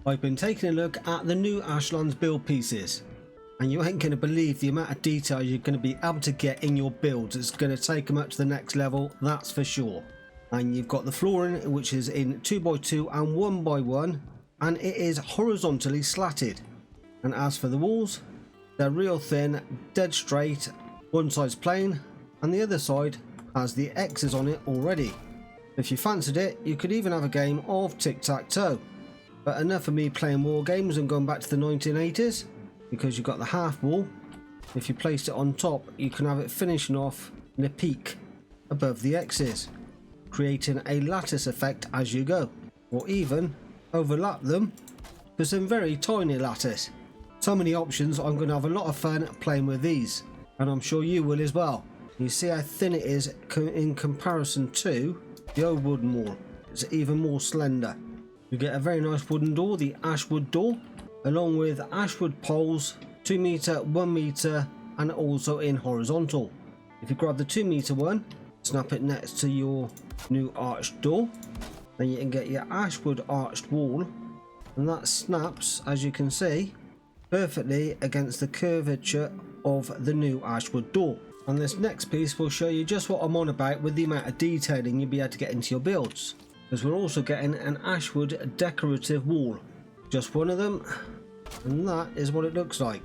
I've been taking a look at the new Ashlands build pieces, and you ain't going to believe the amount of detail you're going to be able to get in your builds. It's going to take them up to the next level, that's for sure. And you've got the flooring, which is in 2x2 and 1x1, and it is horizontally slatted. And as for the walls, they're real thin, dead straight, one side's plain and the other side has the X's on it already. If you fancied it, you could even have a game of tic-tac-toe. But enough of me playing war games and going back to the 1980s, because you've got the half wall. If you placed it on top, you can have it finishing off in a peak above the X's, creating a lattice effect as you go, or even overlap them for some very tiny lattice. So many options. I'm going to have a lot of fun playing with these, and I'm sure you will as well. You see how thin it is in comparison to the old wooden wall. It's even more slender. You get a very nice wooden door, the ashwood door, along with ashwood poles, 2 meter, 1 meter, and also in horizontal. If you grab the 2 meter one, snap it next to your new arched door, then you can get your ashwood arched wall, and that snaps, as you can see, perfectly against the curvature of the new ashwood door. And this next piece will show you just what I'm on about with the amount of detailing you'll be able to get into your builds, because we're also getting an ashwood decorative wall, just one of them, and that is what it looks like.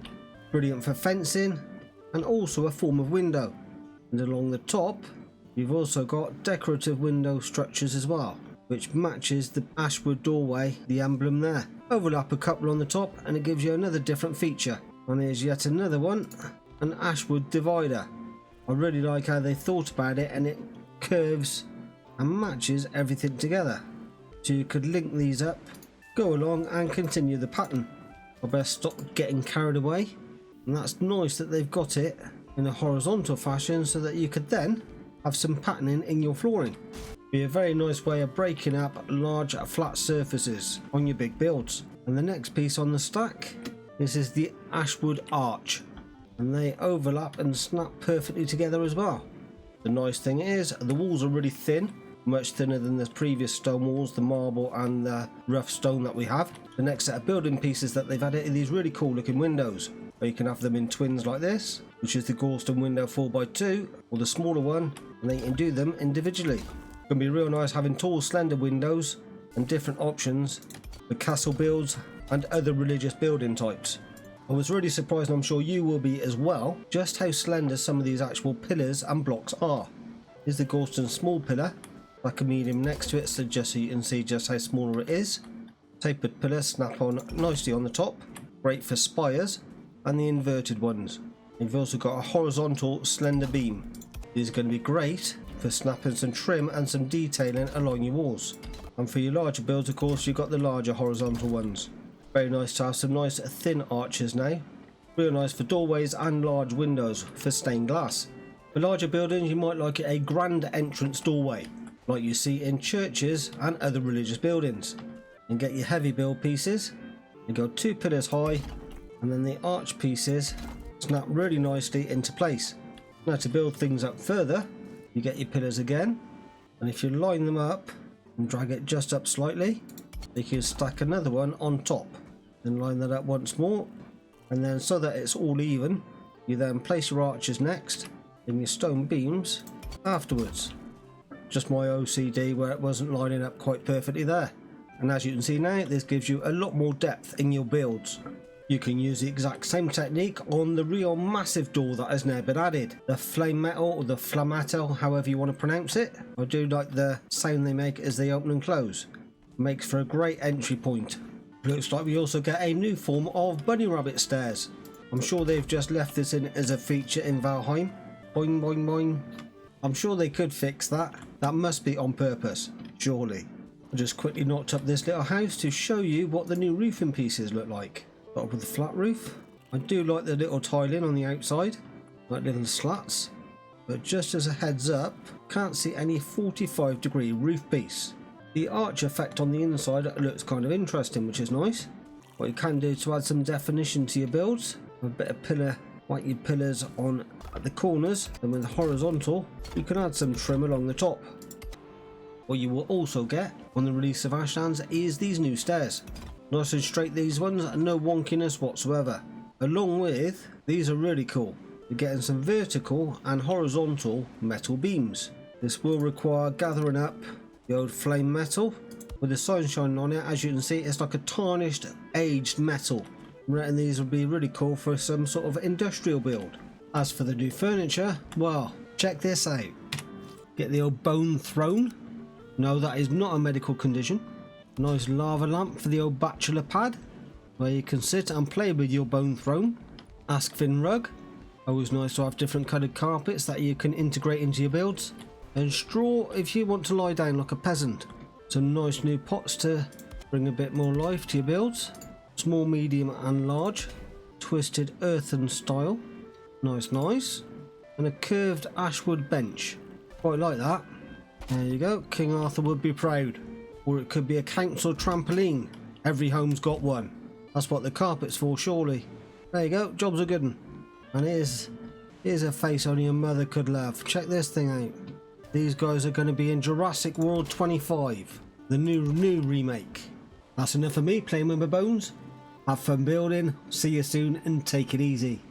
Brilliant for fencing and also a form of window. And along the top you've also got decorative window structures as well, which matches the ashwood doorway, the emblem there. Overlap a couple on the top and it gives you another different feature. And here's yet another one, an ashwood divider. I really like how they thought about it, and it curves and matches everything together, so you could link these up, go along and continue the pattern. I best stop getting carried away. And that's nice that they've got it in a horizontal fashion so that you could then have some patterning in your flooring. Be a very nice way of breaking up large flat surfaces on your big builds. And the next piece on the stack, this is the ashwood arch, and they overlap and snap perfectly together as well. The nice thing is the walls are really thin, much thinner than the previous stone walls, the marble and the rough stone that we have. The next set of building pieces that they've added are these really cool looking windows, where you can have them in twins like this, which is the Galston window 4x2, or the smaller one, and they can do them individually. It's going to be real nice having tall slender windows and different options for castle builds and other religious building types. I was really surprised, and I'm sure you will be as well, just how slender some of these actual pillars and blocks are. Here's the Galston small pillar, like a medium next to it, so just so you can see just how smaller it is. Tapered pillar snap on nicely on the top, great for spires and the inverted ones. You've also got a horizontal slender beam. These are going to be great for snapping some trim and some detailing along your walls. And for your larger builds, of course, you've got the larger horizontal ones. Very nice to have some nice thin arches now. Real nice for doorways and large windows for stained glass. For larger buildings, you might like a grand entrance doorway, like you see in churches and other religious buildings. And get your heavy build pieces. You go 2 pillars high, and then the arch pieces snap really nicely into place. Now to build things up further, you get your pillars again, and if you line them up and drag it just up slightly, you can stack another one on top. Then line that up once more, and then so that it's all even, you then place your arches next and your stone beams afterwards. Just my OCD where it wasn't lining up quite perfectly there. And as you can see now, this gives you a lot more depth in your builds. You can use the exact same technique on the real massive door that has now been added, the flame metal or the flamato, however you want to pronounce it. I do like the sound they make as they open and close. It makes for a great entry point. Looks like we also get a new form of bunny rabbit stairs. I'm sure they've just left this in as a feature in Valheim. Boing boing boing. I'm sure they could fix that. That must be on purpose, surely. I just quickly knocked up this little house to show you what the new roofing pieces look like. Start off with the flat roof. I do like the little tiling on the outside, like little slats. But just as a heads up, can't see any 45-degree roof piece. The arch effect on the inside looks kind of interesting, which is nice. What you can do to add some definition to your builds, a bit of pillar, like your pillars on at the corners, and with the horizontal, you can add some trim along the top. What you will also get on the release of Ashlands is these new stairs. Nice and straight these ones, and no wonkiness whatsoever. Along with, these are really cool. You're getting some vertical and horizontal metal beams. This will require gathering up the old flame metal. With the sunshine on it, as you can see, it's like a tarnished, aged metal. I reckon these would be really cool for some sort of industrial build. As for the new furniture, well, check this out. Get the old bone throne. No, that is not a medical condition. Nice lava lamp for the old bachelor pad, where you can sit and play with your bone throne. Ask fin rug. Always nice to have different coloured carpets that you can integrate into your builds. And straw if you want to lie down like a peasant. Some nice new pots to bring a bit more life to your builds. Small, medium and large. Twisted earthen style. Nice, nice. And a curved ashwood bench. Quite like that. There you go. King Arthur would be proud. Or it could be a council trampoline. Every home's got one. That's what the carpet's for, surely. There you go. Job's a good one. And here's a face only a mother could love. Check this thing out. These guys are going to be in Jurassic World 25, the new remake. That's enough of me playing with my bones. Have fun building, see you soon and take it easy.